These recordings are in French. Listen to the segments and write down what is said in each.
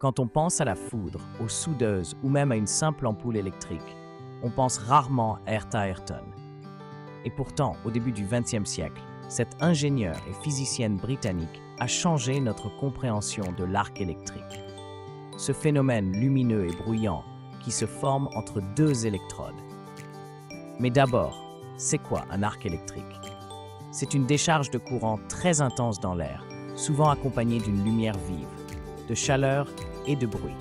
Quand on pense à la foudre, aux soudeuses ou même à une simple ampoule électrique, on pense rarement à Hertha Ayrton. Et pourtant, au début du XXe siècle, cette ingénieure et physicienne britannique a changé notre compréhension de l'arc électrique. Ce phénomène lumineux et bruyant qui se forme entre deux électrodes. Mais d'abord, c'est quoi un arc électrique? C'est une décharge de courant très intense dans l'air, souvent accompagnée d'une lumière vive, de chaleur et de bruit.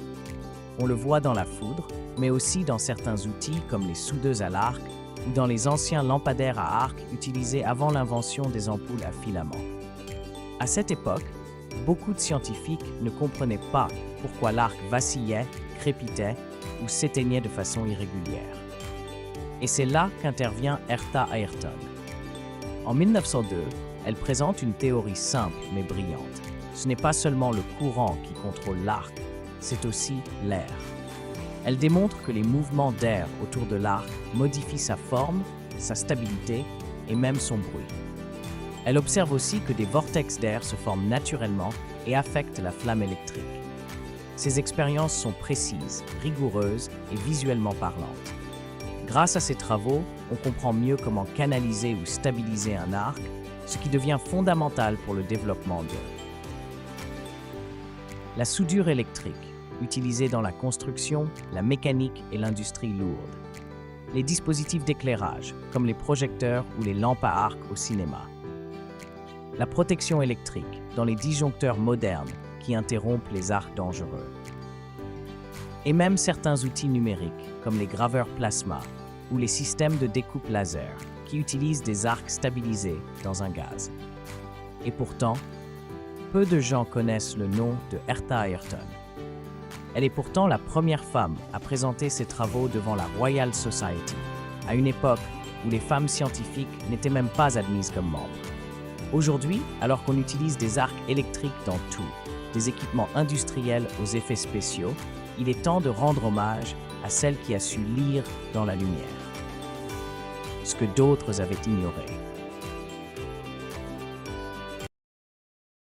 On le voit dans la foudre, mais aussi dans certains outils comme les soudeuses à l'arc ou dans les anciens lampadaires à arc utilisés avant l'invention des ampoules à filaments. À cette époque, beaucoup de scientifiques ne comprenaient pas pourquoi l'arc vacillait, crépitait ou s'éteignait de façon irrégulière. Et c'est là qu'intervient Hertha Ayrton. En 1902, elle présente une théorie simple mais brillante. Ce n'est pas seulement le courant qui contrôle l'arc, c'est aussi l'air. Elle démontre que les mouvements d'air autour de l'arc modifient sa forme, sa stabilité et même son bruit. Elle observe aussi que des vortex d'air se forment naturellement et affectent la flamme électrique. Ces expériences sont précises, rigoureuses et visuellement parlantes. Grâce à ces travaux, on comprend mieux comment canaliser ou stabiliser un arc, ce qui devient fondamental pour le développement d'eux. La soudure électrique, utilisée dans la construction, la mécanique et l'industrie lourde. Les dispositifs d'éclairage, comme les projecteurs ou les lampes à arc au cinéma. La protection électrique, dans les disjoncteurs modernes qui interrompent les arcs dangereux. Et même certains outils numériques, comme les graveurs plasma ou les systèmes de découpe laser, qui utilisent des arcs stabilisés dans un gaz. Et pourtant, peu de gens connaissent le nom de Hertha Ayrton. Elle est pourtant la première femme à présenter ses travaux devant la Royal Society, à une époque où les femmes scientifiques n'étaient même pas admises comme membres. Aujourd'hui, alors qu'on utilise des arcs électriques dans tout, des équipements industriels aux effets spéciaux, il est temps de rendre hommage à celle qui a su lire dans la lumière, ce que d'autres avaient ignoré.